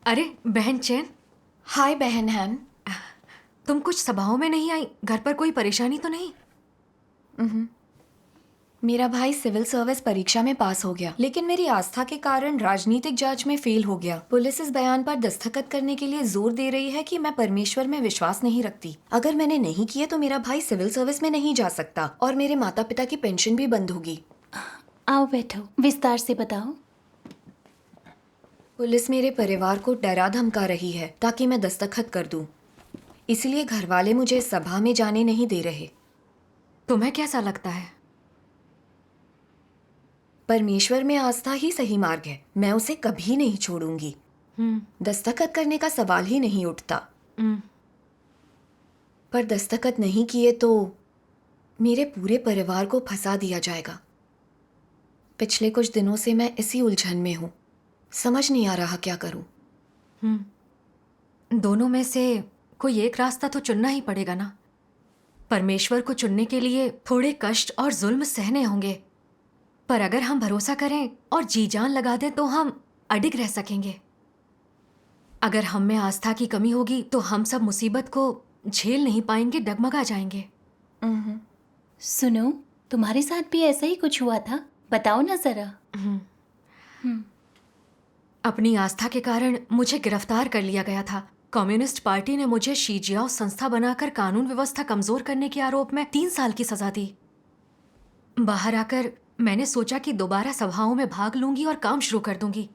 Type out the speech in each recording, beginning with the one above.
अरे बहन चैन, हाय बहन हैन। तुम कुछ सभाओं में नहीं आई? घर पर कोई परेशानी तो नहीं? मेरा भाई सिविल सर्विस परीक्षा में पास हो गया, लेकिन मेरी आस्था के कारण राजनीतिक जांच में फेल हो गया। पुलिस इस बयान पर दस्तखत करने के लिए जोर दे रही है कि मैं परमेश्वर में विश्वास नहीं रखती। अगर मैंने नहीं किए तो मेरा भाई सिविल सर्विस में नहीं जा सकता और मेरे माता पिता की पेंशन भी बंद होगी। आओ बैठो, विस्तार से बताओ। पुलिस मेरे परिवार को डरा धमका रही है ताकि मैं दस्तखत कर दूं। इसलिए घर वाले मुझे सभा में जाने नहीं दे रहे। तुम्हें कैसा लगता है? परमेश्वर में आस्था ही सही मार्ग है। मैं उसे कभी नहीं छोड़ूंगी। दस्तखत करने का सवाल ही नहीं उठता। पर दस्तखत नहीं किए तो मेरे पूरे परिवार को फंसा दिया जाएगा। पिछले कुछ दिनों से मैं इसी उलझन में हूँ। समझ नहीं आ रहा क्या करूँ। दोनों में से कोई एक रास्ता तो चुनना ही पड़ेगा ना। परमेश्वर को चुनने के लिए थोड़े कष्ट और जुल्म सहने होंगे, पर अगर हम भरोसा करें और जी जान लगा दें तो हम अडिग रह सकेंगे। अगर हम में आस्था की कमी होगी तो हम सब मुसीबत को झेल नहीं पाएंगे, डगमगा जाएंगे। सुनो, तुम्हारे साथ भी ऐसा ही कुछ हुआ था, बताओ ना जरा। अपनी आस्था के कारण मुझे गिरफ्तार कर लिया गया था। कम्युनिस्ट पार्टी ने मुझे शीजियाओ संस्था बनाकर कानून व्यवस्था कमजोर करने के आरोप में 3 साल की सजा दी। बाहर आकर मैंने सोचा कि दोबारा सभाओं में भाग लूंगी और काम शुरू कर दूंगी,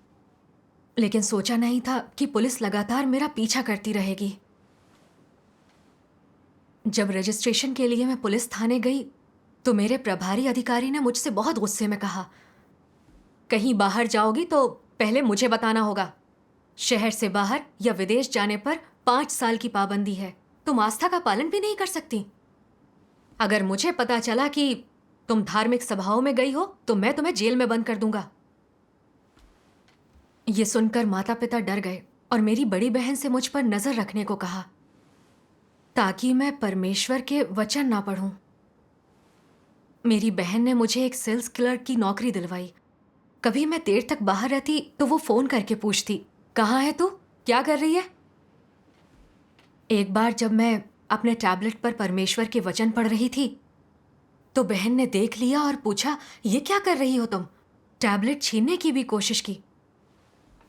लेकिन सोचा नहीं था कि पुलिस लगातार मेरा पीछा करती रहेगी। जब रजिस्ट्रेशन के लिए मैं पुलिस थाने गई तो मेरे प्रभारी अधिकारी ने मुझसे बहुत गुस्से में कहा, कहीं बाहर जाओगी तो पहले मुझे बताना होगा। शहर से बाहर या विदेश जाने पर 5 साल की पाबंदी है। तुम आस्था का पालन भी नहीं कर सकती। अगर मुझे पता चला कि तुम धार्मिक सभाओं में गई हो तो मैं तुम्हें जेल में बंद कर दूंगा। ये सुनकर माता पिता डर गए और मेरी बड़ी बहन से मुझ पर नजर रखने को कहा ताकि मैं परमेश्वर के वचन ना पढ़ूं। मेरी बहन ने मुझे एक सेल्स क्लर्क की नौकरी दिलवाई। कभी मैं देर तक बाहर रहती तो वो फोन करके पूछती, कहाँ है तू, क्या कर रही है? एक बार जब मैं अपने टैबलेट पर परमेश्वर के वचन पढ़ रही थी तो बहन ने देख लिया और पूछा, ये क्या कर रही हो तुम? टैबलेट छीनने की भी कोशिश की।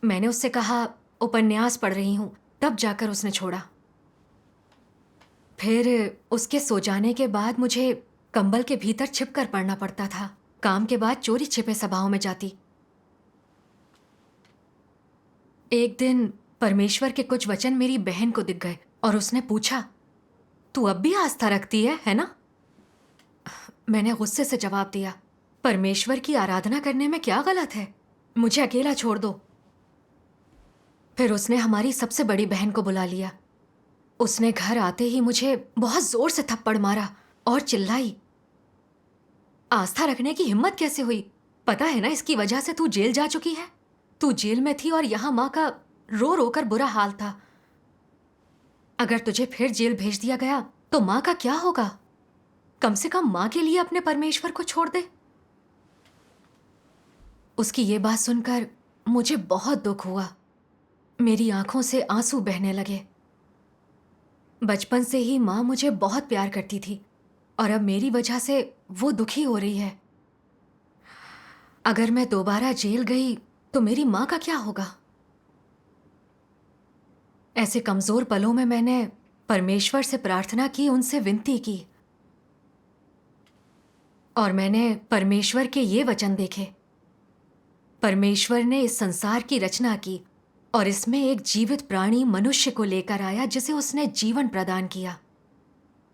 मैंने उससे कहा, उपन्यास पढ़ रही हूं। तब जाकर उसने छोड़ा। फिर उसके सो जाने के बाद मुझे कंबल के भीतर छिपकर पढ़ना पड़ता था। काम के बाद चोरी छिपे सभाओं में जाती। एक दिन परमेश्वर के कुछ वचन मेरी बहन को दिख गए और उसने पूछा, तू अब भी आस्था रखती है ना? मैंने गुस्से से जवाब दिया, परमेश्वर की आराधना करने में क्या गलत है? मुझे अकेला छोड़ दो। फिर उसने हमारी सबसे बड़ी बहन को बुला लिया। उसने घर आते ही मुझे बहुत जोर से थप्पड़ मारा और चिल्लाई, आस्था रखने की हिम्मत कैसे हुई? पता है ना इसकी वजह से तू जेल जा चुकी है। तू जेल में थी और यहाँ माँ का रो रो कर बुरा हाल था। अगर तुझे फिर जेल भेज दिया गया तो माँ का क्या होगा? कम से कम माँ के लिए अपने परमेश्वर को छोड़ दे। उसकी ये बात सुनकर मुझे बहुत दुख हुआ। मेरी आंखों से आंसू बहने लगे। बचपन से ही माँ मुझे बहुत प्यार करती थी और अब मेरी वजह से वो दुखी हो रही है। अगर मैं दोबारा जेल गई तो मेरी माँ का क्या होगा? ऐसे कमजोर पलों में मैंने परमेश्वर से प्रार्थना की, उनसे विनती की और मैंने परमेश्वर के ये वचन देखे। परमेश्वर ने इस संसार की रचना की और इसमें एक जीवित प्राणी मनुष्य को लेकर आया जिसे उसने जीवन प्रदान किया।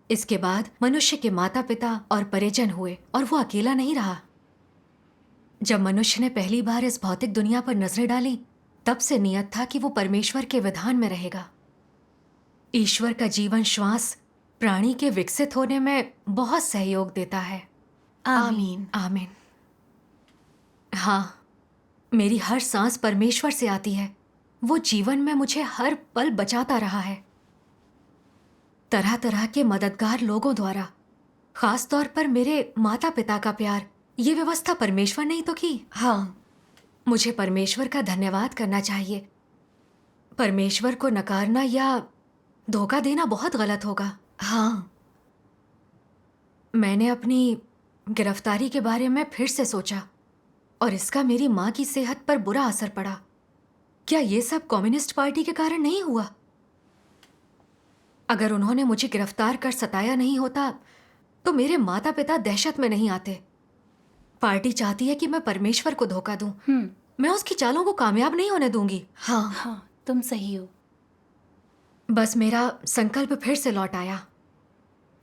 इसके बाद मनुष्य के माता पिता और परिजन हुए और वो अकेला नहीं रहा। जब मनुष्य ने पहली बार इस भौतिक दुनिया पर नजरें डाली तब से नियत था कि वो परमेश्वर के विधान में रहेगा। ईश्वर का जीवन श्वास प्राणी के विकसित होने में बहुत सहयोग देता है। आमीन। आमीन। हाँ, मेरी हर सांस परमेश्वर से आती है। वो जीवन में मुझे हर पल बचाता रहा है। तरह तरह के मददगार लोगों द्वारा, खास तौर पर मेरे माता पिता का प्यार, ये व्यवस्था परमेश्वर ने ही तो की। हाँ, मुझे परमेश्वर का धन्यवाद करना चाहिए। परमेश्वर को नकारना या धोखा देना बहुत गलत होगा। हाँ, मैंने अपनी गिरफ्तारी के बारे में फिर से सोचा और इसका मेरी माँ की सेहत पर बुरा असर पड़ा। क्या ये सब कम्युनिस्ट पार्टी के कारण नहीं हुआ? अगर उन्होंने मुझे गिरफ्तार कर सताया नहीं होता तो मेरे माता पिता दहशत में नहीं आते। पार्टी चाहती है कि मैं परमेश्वर को धोखा दूं। मैं उसकी चालों को कामयाब नहीं होने दूंगी। हाँ, हाँ, तुम सही हो। बस मेरा संकल्प फिर से लौट आया।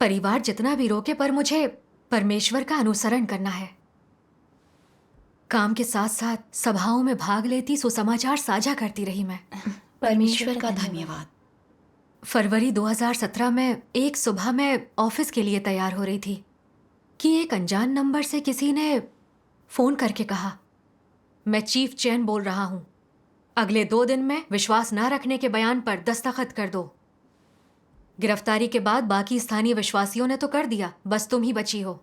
परिवार जितना भी रोके पर मुझे परमेश्वर का अनुसरण करना है। काम के साथ साथ सभाओं में भाग लेती, सुसमाचार साझा करती रही मैं। परमेश्वर का धन्यवाद। फरवरी 2017 में एक सुबह मैं ऑफिस के लिए तैयार हो रही थी कि एक अनजान नंबर से किसी ने फोन करके कहा, मैं चीफ चैन बोल रहा हूं, अगले 2 दिन में विश्वास न रखने के बयान पर दस्तखत कर दो। गिरफ्तारी के बाद बाकी स्थानीय विश्वासियों ने तो कर दिया, बस तुम ही बची हो।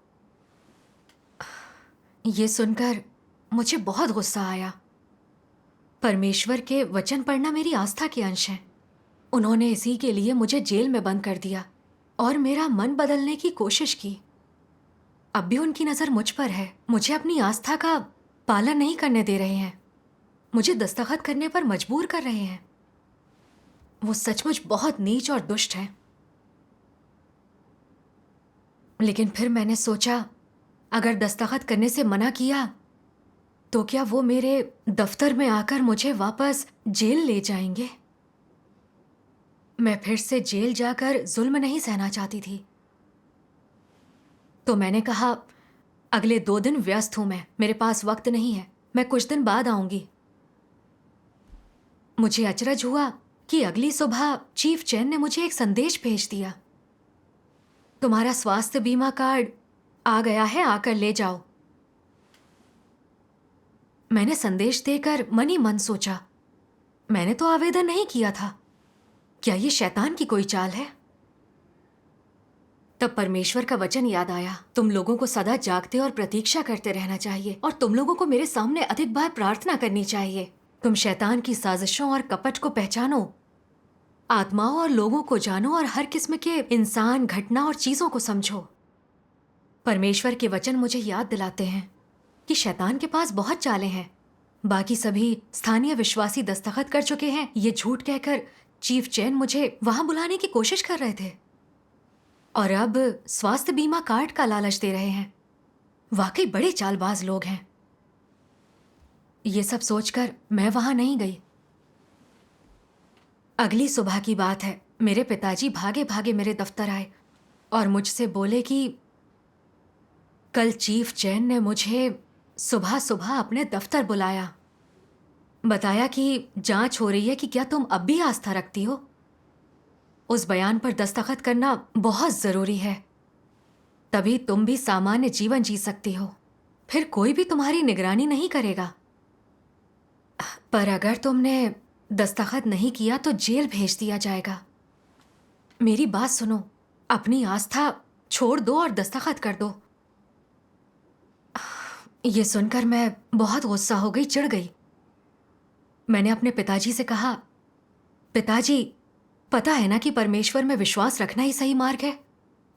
ये सुनकर मुझे बहुत गुस्सा आया। परमेश्वर के वचन पढ़ना मेरी आस्था के अंश है। उन्होंने इसी के लिए मुझे जेल में बंद कर दिया और मेरा मन बदलने की कोशिश की। अब भी उनकी नज़र मुझ पर है। मुझे अपनी आस्था का पालन नहीं करने दे रहे हैं, मुझे दस्तखत करने पर मजबूर कर रहे हैं। वो सचमुच बहुत नीच और दुष्ट हैं। लेकिन फिर मैंने सोचा, अगर दस्तखत करने से मना किया तो क्या वो मेरे दफ्तर में आकर मुझे वापस जेल ले जाएंगे? मैं फिर से जेल जाकर जुल्म नहीं सहना चाहती थी। तो मैंने कहा, अगले 2 दिन व्यस्त हूं मैं, मेरे पास वक्त नहीं है, मैं कुछ दिन बाद आऊंगी। मुझे अचरज हुआ कि अगली सुबह चीफ चैन ने मुझे एक संदेश भेज दिया, तुम्हारा स्वास्थ्य बीमा कार्ड आ गया है, आकर ले जाओ। मैंने संदेश देकर मन ही मन सोचा, मैंने तो आवेदन नहीं किया था, क्या ये शैतान की कोई चाल है? तब परमेश्वर का वचन याद आया, तुम लोगों को सदा जागते और प्रतीक्षा करते रहना चाहिए और तुम लोगों को मेरे सामने अधिक बार प्रार्थना करनी चाहिए। तुम शैतान की साजिशों और कपट को पहचानो, आत्माओं और लोगों को जानो और हर किस्म के इंसान, घटना और चीजों को समझो। परमेश्वर के वचन मुझे याद दिलाते हैं कि शैतान के पास बहुत चालें हैं। बाकी सभी स्थानीय विश्वासी दस्तखत कर चुके हैं, ये झूठ कहकर चीफ चैन मुझे वहां बुलाने की कोशिश कर रहे थे और अब स्वास्थ्य बीमा कार्ड का लालच दे रहे हैं। वाकई बड़े चालबाज लोग हैं। ये सब सोचकर मैं वहां नहीं गई। अगली सुबह की बात है, मेरे पिताजी भागे भागे मेरे दफ्तर आए और मुझसे बोले कि कल चीफ चैन ने मुझे सुबह सुबह अपने दफ्तर बुलाया, बताया कि जांच हो रही है कि क्या तुम अब भी आस्था रखती हो। उस बयान पर दस्तखत करना बहुत जरूरी है, तभी तुम भी सामान्य जीवन जी सकती हो, फिर कोई भी तुम्हारी निगरानी नहीं करेगा। पर अगर तुमने दस्तखत नहीं किया तो जेल भेज दिया जाएगा। मेरी बात सुनो, अपनी आस्था छोड़ दो और दस्तखत कर दो। ये सुनकर मैं बहुत गुस्सा हो गई, चिढ़ गई। मैंने अपने पिताजी से कहा, पिताजी, पता है ना कि परमेश्वर में विश्वास रखना ही सही मार्ग है।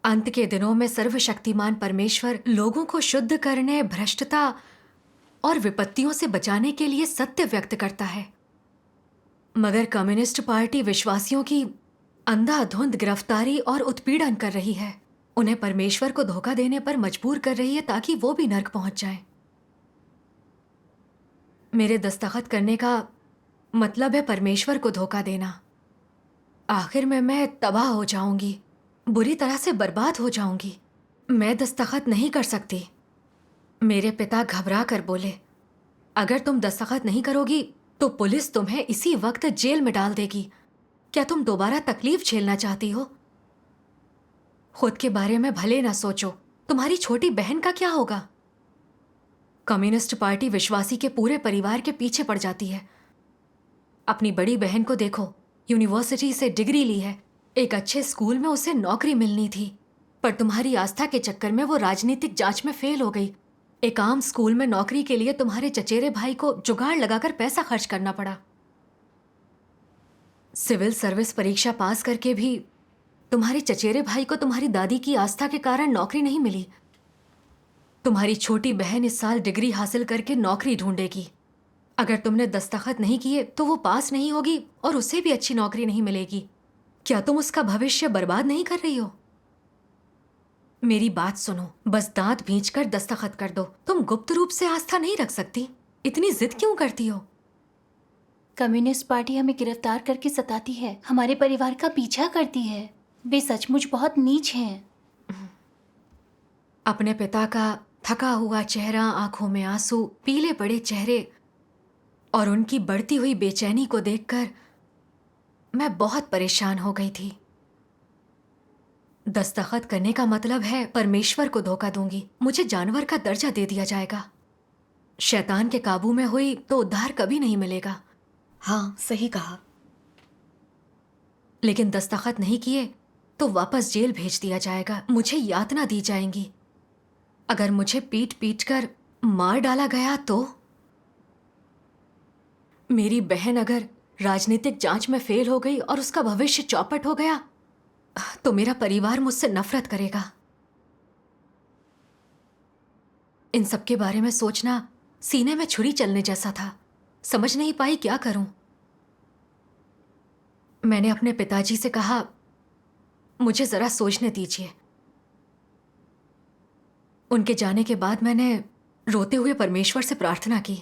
अंत के दिनों में सर्वशक्तिमान परमेश्वर लोगों को शुद्ध करने, भ्रष्टता और विपत्तियों से बचाने के लिए सत्य व्यक्त करता है। मगर कम्युनिस्ट पार्टी विश्वासियों की अंधाधुंध गिरफ्तारी और उत्पीड़न कर रही है, उन्हें परमेश्वर को धोखा देने पर मजबूर कर रही है ताकि वो भी नर्क पहुंच जाएं। मेरे दस्तखत करने का मतलब है परमेश्वर को धोखा देना। आखिर में मैं तबाह हो जाऊंगी, बुरी तरह से बर्बाद हो जाऊंगी। मैं दस्तखत नहीं कर सकती। मेरे पिता घबरा कर बोले, अगर तुम दस्तखत नहीं करोगी तो पुलिस तुम्हें इसी वक्त जेल में डाल देगी। क्या तुम दोबारा तकलीफ झेलना चाहती हो? खुद के बारे में भले ना सोचो, तुम्हारी छोटी बहन का क्या होगा? कम्युनिस्ट पार्टी विश्वासी के पूरे परिवार के पीछे पड़ जाती है। अपनी बड़ी बहन को देखो, यूनिवर्सिटी से डिग्री ली है, एक अच्छे स्कूल में उसे नौकरी मिलनी थी, पर तुम्हारी आस्था के चक्कर में वो राजनीतिक जांच में फेल हो गई। एक आम स्कूल में नौकरी के लिए तुम्हारे चचेरे भाई को जुगाड़ लगाकर पैसा खर्च करना पड़ा। सिविल सर्विस परीक्षा पास करके भी तुम्हारे चचेरे भाई को तुम्हारी दादी की आस्था के कारण नौकरी नहीं मिली। तुम्हारी छोटी बहन इस साल डिग्री हासिल करके नौकरी ढूंढेगी। अगर तुमने दस्तखत नहीं किए तो वो पास नहीं होगी और उसे भी अच्छी नौकरी नहीं मिलेगी। क्या तुम उसका भविष्य बर्बाद नहीं कर रही हो? मेरी बात सुनो, बस दांत भींचकर दस्तखत कर दो। तुम गुप्त रूप से आस्था नहीं रख सकती? इतनी जिद क्यों करती हो? कम्युनिस्ट पार्टी हमें गिरफ्तार करके सताती है, हमारे परिवार का पीछा करती है। वे सचमुच बहुत नीच हैं। अपने पिता का थका हुआ चेहरा, आंखों में आंसू, पीले पड़े चेहरे और उनकी बढ़ती हुई बेचैनी को देखकर मैं बहुत परेशान हो गई थी। दस्तखत करने का मतलब है परमेश्वर को धोखा दूंगी। मुझे जानवर का दर्जा दे दिया जाएगा। शैतान के काबू में हुई तो उद्धार कभी नहीं मिलेगा। हाँ, सही कहा। लेकिन दस्तखत नहीं किए तो वापस जेल भेज दिया जाएगा। मुझे यातना दी जाएंगी। अगर मुझे पीट पीट कर मार डाला गया तो? मेरी बहन अगर राजनीतिक जांच में फेल हो गई और उसका भविष्य चौपट हो गया तो मेरा परिवार मुझसे नफरत करेगा। इन सब के बारे में सोचना सीने में छुरी चलने जैसा था। समझ नहीं पाई क्या करूं। मैंने अपने पिताजी से कहा, मुझे जरा सोचने दीजिए। उनके जाने के बाद मैंने रोते हुए परमेश्वर से प्रार्थना की,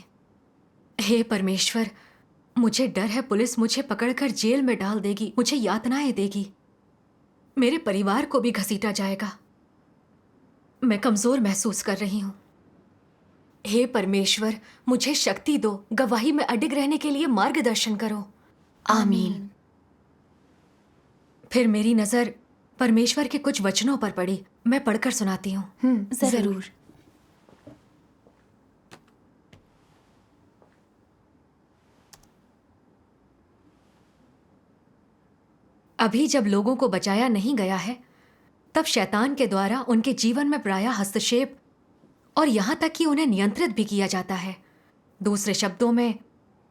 हे परमेश्वर, मुझे डर है पुलिस मुझे पकड़कर जेल में डाल देगी, मुझे यातनाएं देगी, मेरे परिवार को भी घसीटा जाएगा। मैं कमजोर महसूस कर रही हूं। हे परमेश्वर, मुझे शक्ति दो, गवाही में अडिग रहने के लिए मार्गदर्शन करो। आमीन। फिर मेरी नजर परमेश्वर के कुछ वचनों पर पड़ी। मैं पढ़कर सुनाती हूँ। जरूर। अभी जब लोगों को बचाया नहीं गया है, तब शैतान के द्वारा उनके जीवन में प्रायः हस्तक्षेप और यहां तक कि उन्हें नियंत्रित भी किया जाता है। दूसरे शब्दों में,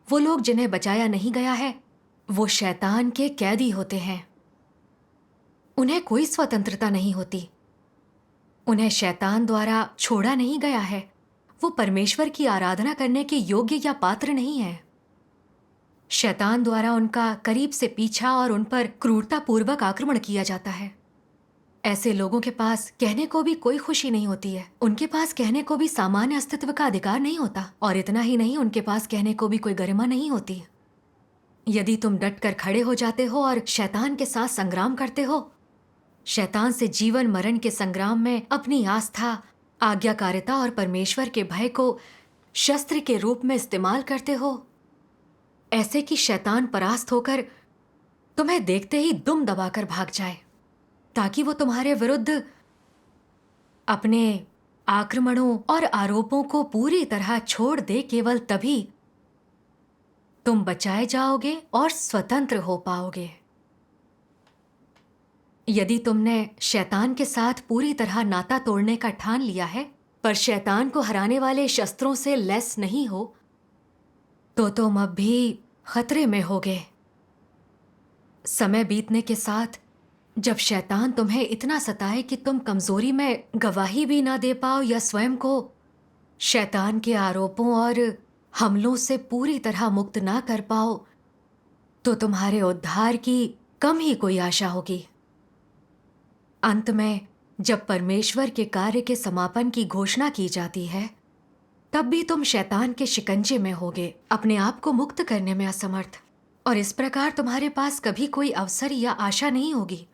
वो लोग जिन्हें बचाया नहीं गया है, वो शैतान के कैदी होते हैं। उन्हें कोई स्वतंत्रता नहीं होती। उन्हें शैतान द्वारा छोड़ा नहीं गया है। वो परमेश्वर की आराधना करने के योग्य या पात्र नहीं है। शैतान द्वारा उनका करीब से पीछा और उन पर क्रूरतापूर्वक आक्रमण किया जाता है। ऐसे लोगों के पास कहने को भी कोई खुशी नहीं होती है। उनके पास कहने को भी सामान्य अस्तित्व का अधिकार नहीं होता, और इतना ही नहीं, उनके पास कहने को भी कोई गरिमा नहीं होती। यदि तुम डटकर खड़े हो जाते हो और शैतान के साथ संग्राम करते हो, शैतान से जीवन मरण के संग्राम में अपनी आस्था, आज्ञाकारिता और परमेश्वर के भय को शस्त्र के रूप में इस्तेमाल करते हो, ऐसे कि शैतान परास्त होकर तुम्हें देखते ही दुम दबाकर भाग जाए, ताकि वो तुम्हारे विरुद्ध अपने आक्रमणों और आरोपों को पूरी तरह छोड़ दे, केवल तभी तुम बचाए जाओगे और स्वतंत्र हो पाओगे। यदि तुमने शैतान के साथ पूरी तरह नाता तोड़ने का ठान लिया है, पर शैतान को हराने वाले शस्त्रों से लैस नहीं हो, तो तुम अब भी खतरे में होगे। समय बीतने के साथ जब शैतान तुम्हें इतना सताए कि तुम कमजोरी में गवाही भी ना दे पाओ या स्वयं को शैतान के आरोपों और हमलों से पूरी तरह मुक्त ना कर पाओ, तो तुम्हारे उद्धार की कम ही कोई आशा होगी। अंत में जब परमेश्वर के कार्य के समापन की घोषणा की जाती है, तब भी तुम शैतान के शिकंजे में होगे, अपने आप को मुक्त करने में असमर्थ, और इस प्रकार तुम्हारे पास कभी कोई अवसर या आशा नहीं होगी।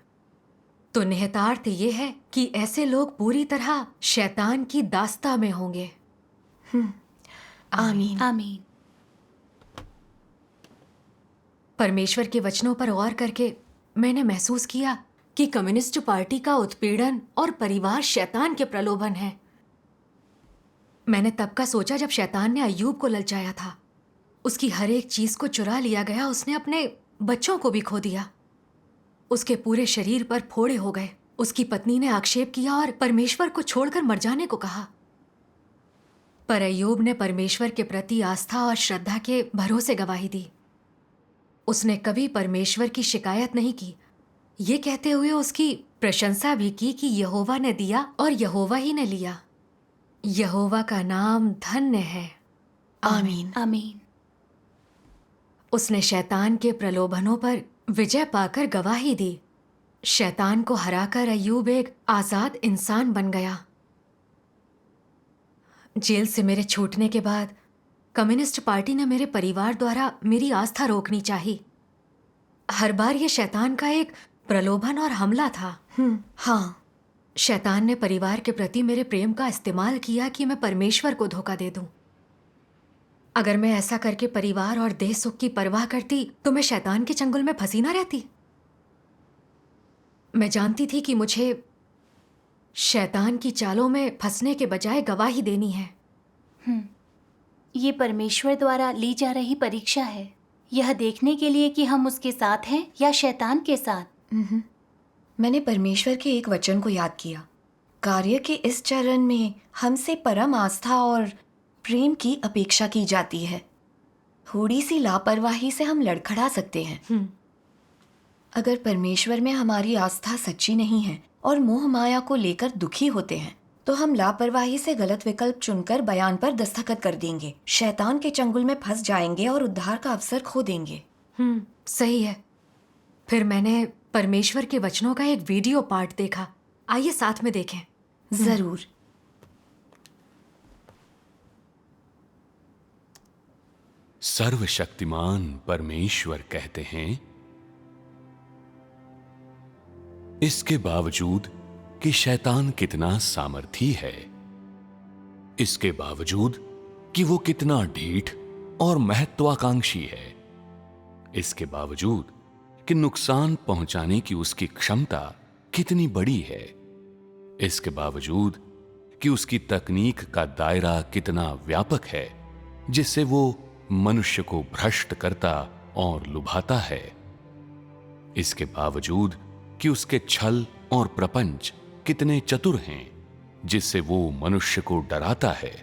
तो निहितार्थ ये है कि ऐसे लोग पूरी तरह शैतान की दास्ता में होंगे। आमीन। आमीन। परमेश्वर के वचनों पर गौर करके मैंने महसूस किया कि कम्युनिस्ट पार्टी का उत्पीड़न और परिवार शैतान के प्रलोभन है। मैंने तब का सोचा जब शैतान ने अय्यूब को ललचाया था। उसकी हर एक चीज को चुरा लिया गया। उसने अपने बच्चों को भी खो दिया। उसके पूरे शरीर पर फोड़े हो गए। उसकी पत्नी ने आक्षेप किया और परमेश्वर को छोड़कर मर जाने को कहा। पर अय्यूब ने परमेश्वर के प्रति आस्था और श्रद्धा के भरोसे गवाही दी। उसने कभी परमेश्वर की शिकायत नहीं की, ये कहते हुए उसकी प्रशंसा भी की कि यहोवा ने दिया और यहोवा ही ने लिया। यहोवा का नाम धन्य है। आमीन। आमीन। उसने शैतान के प्रलोभनों पर विजय पाकर गवाही दी। शैतान को हराकर अय्यूब एक आजाद इंसान बन गया। जेल से मेरे छूटने के बाद कम्युनिस्ट पार्टी ने मेरे परिवार द्वारा मेरी आस्था रोकनी चाही। हर बार ये शैतान का एक प्रलोभन और हमला था। हाँ, शैतान ने परिवार के प्रति मेरे प्रेम का इस्तेमाल किया कि मैं परमेश्वर को धोखा दे दूं। अगर मैं ऐसा करके परिवार और देह सुख की परवाह करती तो मैं शैतान के चंगुल में फंसी ना रहती। मैं जानती थी कि मुझे शैतान की चालों में फंसने के बजाय गवाही देनी है। ये परमेश्वर द्वारा ली जा रही परीक्षा है, यह देखने के लिए कि हम उसके साथ हैं या शैतान के साथ। मैंने परमेश्वर के एक वचन को याद किया। कार्य के इस चरण में हमसे परम आस्था और प्रेम की अपेक्षा की जाती है। थोड़ी सी लापरवाही से हम लड़खड़ा सकते हैं। अगर परमेश्वर में हमारी आस्था सच्ची नहीं है और मोह माया को लेकर दुखी होते हैं तो हम लापरवाही से गलत विकल्प चुनकर बयान पर दस्तखत कर देंगे, शैतान के चंगुल में फंस जाएंगे और उद्धार का अवसर खो देंगे। सही है। फिर मैंने परमेश्वर के वचनों का एक वीडियो पार्ट देखा। आइए साथ में देखें। जरूर। सर्वशक्तिमान परमेश्वर कहते हैं, इसके बावजूद कि शैतान कितना सामर्थी है, इसके बावजूद कि वो कितना ढीठ और महत्वाकांक्षी है, इसके बावजूद कि नुकसान पहुंचाने की उसकी क्षमता कितनी बड़ी है, इसके बावजूद कि उसकी तकनीक का दायरा कितना व्यापक है जिससे वो मनुष्य को भ्रष्ट करता और लुभाता है, इसके बावजूद कि उसके छल और प्रपंच कितने चतुर हैं जिससे वो मनुष्य को डराता है,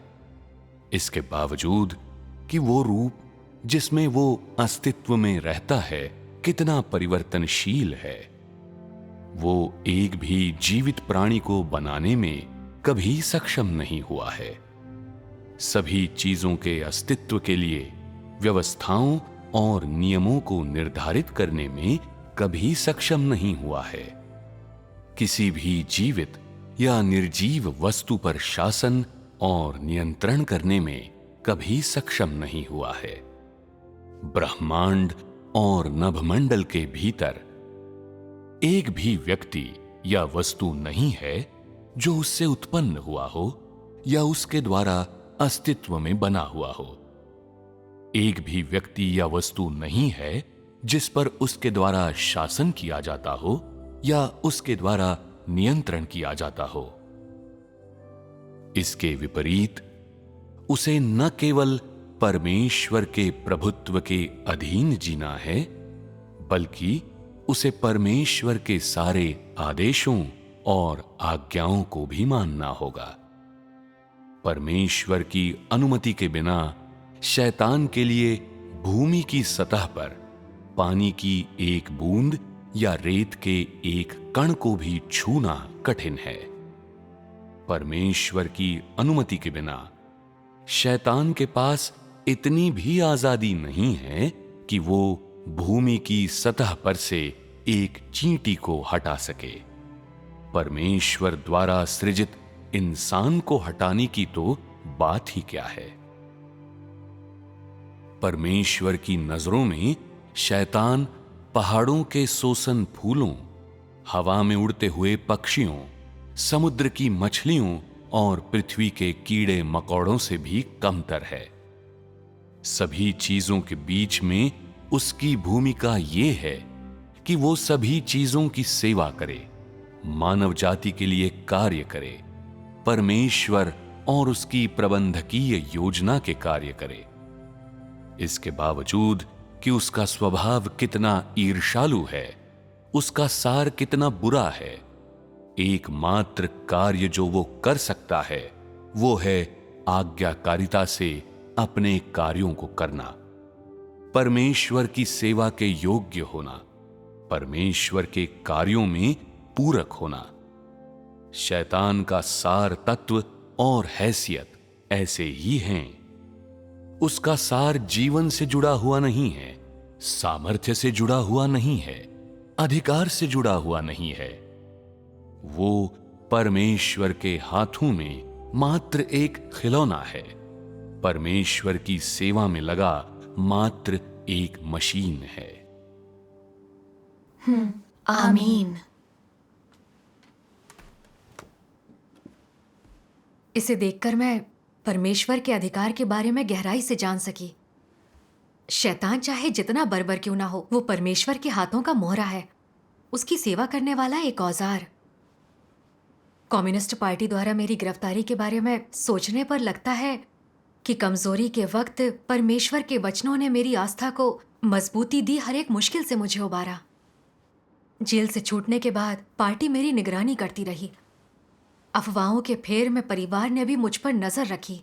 इसके बावजूद कि वो रूप जिसमें वो अस्तित्व में रहता है कितना परिवर्तनशील है, वो एक भी जीवित प्राणी को बनाने में कभी सक्षम नहीं हुआ है, सभी चीजों के अस्तित्व के लिए व्यवस्थाओं और नियमों को निर्धारित करने में कभी सक्षम नहीं हुआ है, किसी भी जीवित या निर्जीव वस्तु पर शासन और नियंत्रण करने में कभी सक्षम नहीं हुआ है। ब्रह्मांड और नभमंडल के भीतर एक भी व्यक्ति या वस्तु नहीं है जो उससे उत्पन्न हुआ हो या उसके द्वारा अस्तित्व में बना हुआ हो। एक भी व्यक्ति या वस्तु नहीं है जिस पर उसके द्वारा शासन किया जाता हो या उसके द्वारा नियंत्रण किया जाता हो। इसके विपरीत उसे न केवल परमेश्वर के प्रभुत्व के अधीन जीना है, बल्कि उसे परमेश्वर के सारे आदेशों और आज्ञाओं को भी मानना होगा। परमेश्वर की अनुमति के बिना शैतान के लिए भूमि की सतह पर पानी की एक बूंद या रेत के एक कण को भी छूना कठिन है। परमेश्वर की अनुमति के बिना शैतान के पास इतनी भी आजादी नहीं है कि वो भूमि की सतह पर से एक चींटी को हटा सके। परमेश्वर द्वारा सृजित इंसान को हटाने की तो बात ही क्या है। परमेश्वर की नजरों में शैतान पहाड़ों के सोसन फूलों, हवा में उड़ते हुए पक्षियों, समुद्र की मछलियों और पृथ्वी के कीड़े मकोड़ों से भी कमतर है। सभी चीजों के बीच में उसकी भूमिका ये है कि वो सभी चीजों की सेवा करे, मानव जाति के लिए कार्य करे, परमेश्वर और उसकी प्रबंधकीय योजना के कार्य करे। इसके बावजूद कि उसका स्वभाव कितना ईर्ष्यालु है, उसका सार कितना बुरा है, एकमात्र कार्य जो वो कर सकता है वो है आज्ञाकारिता से अपने कार्यों को करना। परमेश्वर की सेवा के योग्य होना, परमेश्वर के कार्यों में पूरक होना। शैतान का सार तत्व और हैसियत ऐसे ही हैं। उसका सार जीवन से जुड़ा हुआ नहीं है, सामर्थ्य से जुड़ा हुआ नहीं है, अधिकार से जुड़ा हुआ नहीं है। वो परमेश्वर के हाथों में मात्र एक खिलौना है, परमेश्वर की सेवा में लगा मात्र एक मशीन है। आमीन। इसे देखकर मैं परमेश्वर के अधिकार के बारे में गहराई से जान सकी। शैतान चाहे जितना बर्बर क्यों ना हो, वो परमेश्वर के हाथों का मोहरा है, उसकी सेवा करने वाला एक औजार। कम्युनिस्ट पार्टी द्वारा मेरी गिरफ्तारी के बारे में सोचने पर लगता है कि कमजोरी के वक्त परमेश्वर के वचनों ने मेरी आस्था को मजबूती दी, हर एक मुश्किल से मुझे उबारा। जेल से छूटने के बाद पार्टी मेरी निगरानी करती रही। अफवाहों के फेर में परिवार ने भी मुझ पर नजर रखी,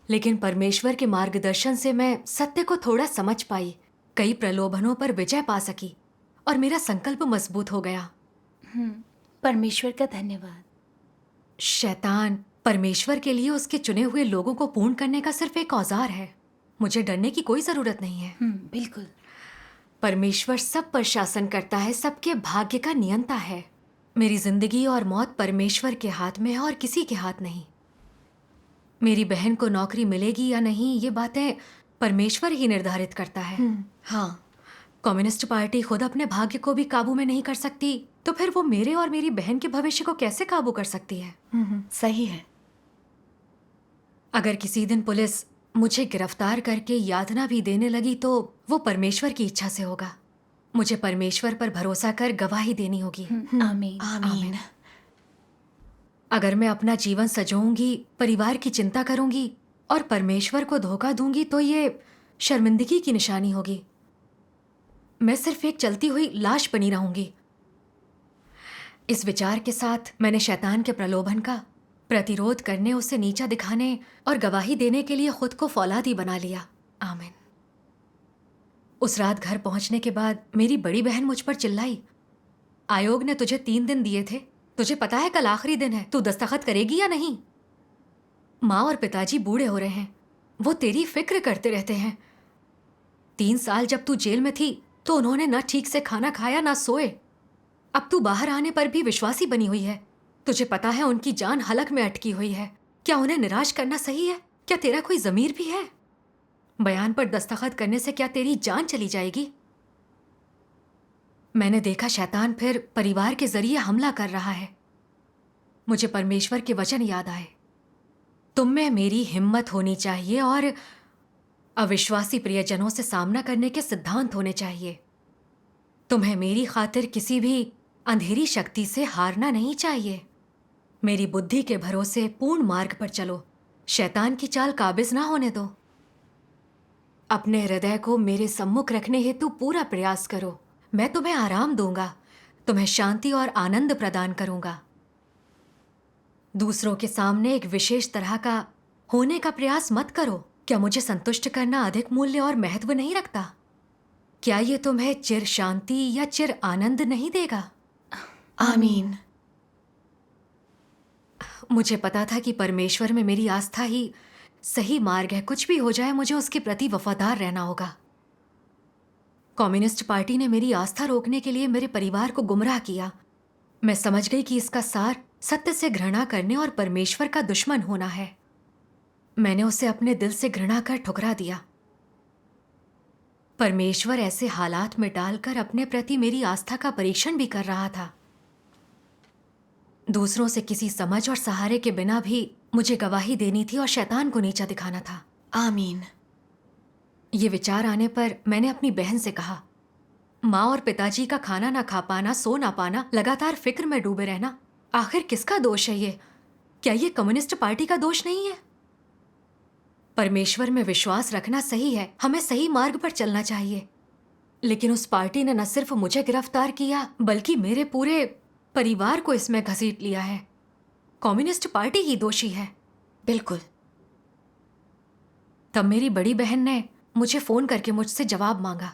लेकिन परमेश्वर के मार्गदर्शन से मैं सत्य को थोड़ा समझ पाई, कई प्रलोभनों पर विजय पा सकी और मेरा संकल्प मजबूत हो गया। परमेश्वर का धन्यवाद। शैतान परमेश्वर के लिए उसके चुने हुए लोगों को पूर्ण करने का सिर्फ एक औजार है। मुझे डरने की कोई जरूरत नहीं है। बिल्कुल। परमेश्वर सब पर शासन करता है, सबके भाग्य का नियंता है। मेरी जिंदगी और मौत परमेश्वर के हाथ में है और किसी के हाथ नहीं। मेरी बहन को नौकरी मिलेगी या नहीं, ये बातें परमेश्वर ही निर्धारित करता है। हाँ, कम्युनिस्ट पार्टी खुद अपने भाग्य को भी काबू में नहीं कर सकती, तो फिर वो मेरे और मेरी बहन के भविष्य को कैसे काबू कर सकती है? सही है। अगर किसी दिन पुलिस मुझे गिरफ्तार करके यातना भी देने लगी तो वो परमेश्वर की इच्छा से होगा। मुझे परमेश्वर पर भरोसा कर गवाही देनी होगी। आमीन। आमीन। अगर मैं अपना जीवन सजोऊंगी, परिवार की चिंता करूंगी और परमेश्वर को धोखा दूंगी तो ये शर्मिंदगी की निशानी होगी। मैं सिर्फ एक चलती हुई लाश बनी रहूंगी। इस विचार के साथ मैंने शैतान के प्रलोभन का प्रतिरोध करने, उसे नीचा दिखाने और गवाही देने के लिए खुद को फौलादी बना लिया। आमीन। उस रात घर पहुंचने के बाद मेरी बड़ी बहन मुझ पर चिल्लाई, आयोग ने तुझे 3 दिन दिए थे, तुझे पता है कल आखिरी दिन है, तू दस्तखत करेगी या नहीं? माँ और पिताजी बूढ़े हो रहे हैं, वो तेरी फिक्र करते रहते हैं। 3 साल जब तू जेल में थी तो उन्होंने ना ठीक से खाना खाया ना सोए। अब तू बाहर आने पर भी विश्वासी बनी हुई है। तुझे पता है उनकी जान हलक में अटकी हुई है। क्या उन्हें निराश करना सही है? क्या तेरा कोई जमीर भी है? बयान पर दस्तखत करने से क्या तेरी जान चली जाएगी? मैंने देखा शैतान फिर परिवार के जरिए हमला कर रहा है। मुझे परमेश्वर के वचन याद आए, तुम में मेरी हिम्मत होनी चाहिए और अविश्वासी प्रियजनों से सामना करने के सिद्धांत होने चाहिए। तुम्हें मेरी खातिर किसी भी अंधेरी शक्ति से हारना नहीं चाहिए। मेरी बुद्धि के भरोसे पूर्ण मार्ग पर चलो, शैतान की चाल काबिज ना होने दो। अपने हृदय को मेरे सम्मुख रखने हेतु पूरा प्रयास करो। मैं तुम्हें आराम दूंगा, तुम्हें शांति और आनंद प्रदान करूंगा। दूसरों के सामने एक विशेष तरह का होने का प्रयास मत करो। क्या मुझे संतुष्ट करना अधिक मूल्य और महत्व नहीं रखता? क्या ये तुम्हें चिर शांति या चिर आनंद नहीं देगा? आमीन। मुझे पता था कि परमेश्वर में मेरी आस्था ही सही मार्ग है। कुछ भी हो जाए मुझे उसके प्रति वफादार रहना होगा। कम्युनिस्ट पार्टी ने मेरी आस्था रोकने के लिए मेरे परिवार को गुमराह किया। मैं समझ गई कि इसका सार सत्य से घृणा करने और परमेश्वर का दुश्मन होना है। मैंने उसे अपने दिल से घृणा कर ठुकरा दिया। परमेश्वर ऐसे हालात में डालकर अपने प्रति मेरी आस्था का परीक्षण भी कर रहा था। दूसरों से किसी समझ और सहारे के बिना भी मुझे गवाही देनी थी और शैतान को नीचा दिखाना था। आमीन। ये विचार आने पर मैंने अपनी बहन से कहा, माँ और पिताजी का खाना ना खा पाना, सो ना पाना, लगातार फिक्र में डूबे रहना, आखिर किसका दोष है ये? क्या ये कम्युनिस्ट पार्टी का दोष नहीं है? परमेश्वर में विश्वास रखना सही है, हमें सही मार्ग पर चलना चाहिए। लेकिन उस पार्टी ने न सिर्फ मुझे गिरफ्तार किया बल्कि मेरे पूरे परिवार को इसमें घसीट लिया है। कम्युनिस्ट पार्टी ही दोषी है। बिल्कुल। तब मेरी बड़ी बहन ने मुझे फोन करके मुझसे जवाब मांगा।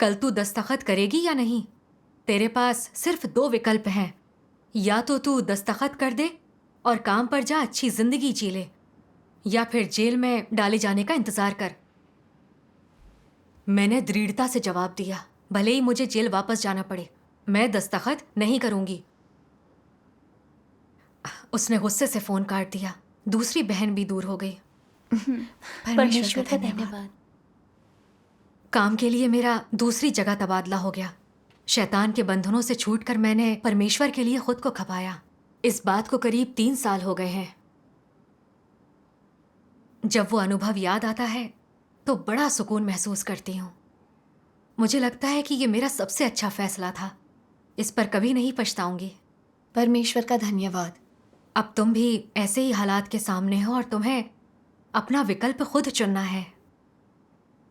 कल तू दस्तखत करेगी या नहीं? तेरे पास सिर्फ 2 विकल्प हैं, या तो तू दस्तखत कर दे और काम पर जा, अच्छी जिंदगी जी ले, या फिर जेल में डाले जाने का इंतजार कर। मैंने दृढ़ता से जवाब दिया, भले ही मुझे जेल वापस जाना पड़े, मैं दस्तखत नहीं करूंगी। उसने गुस्से से फोन काट दिया। दूसरी बहन भी दूर हो गई। परमेश्वर का धन्यवाद। काम के लिए मेरा दूसरी जगह तबादला हो गया। शैतान के बंधनों से छूटकर मैंने परमेश्वर के लिए खुद को खपाया। इस बात को करीब 3 साल हो गए हैं। जब वो अनुभव याद आता है तो बड़ा सुकून महसूस करती हूँ। मुझे लगता है कि ये मेरा सबसे अच्छा फैसला था। इस पर कभी नहीं पछताऊंगी। परमेश्वर का धन्यवाद। अब तुम भी ऐसे ही हालात के सामने हो और तुम्हें अपना विकल्प खुद चुनना है।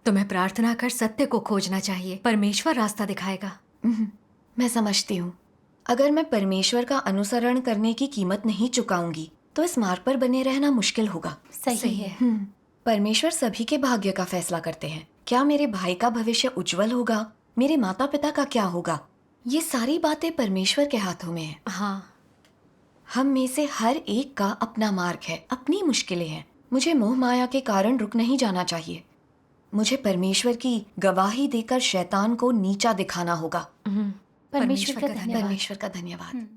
तुम्हें प्रार्थना कर सत्य को खोजना चाहिए। परमेश्वर रास्ता दिखाएगा। मैं समझती हूँ। अगर मैं परमेश्वर का अनुसरण करने की कीमत नहीं चुकाऊंगी तो इस मार्ग पर बने रहना मुश्किल होगा। सही है। परमेश्वर सभी के भाग्य का फैसला करते हैं। क्या मेरे भाई का भविष्य उज्जवल होगा? मेरे माता पिता का क्या होगा? ये सारी बातें परमेश्वर के हाथों में है। हाँ, हम में से हर एक का अपना मार्ग है, अपनी मुश्किलें हैं। मुझे मोह माया के कारण रुक नहीं जाना चाहिए। मुझे परमेश्वर की गवाही देकर शैतान को नीचा दिखाना होगा। परमेश्वर का धन्यवाद। परमेश्वर का धन्यवाद।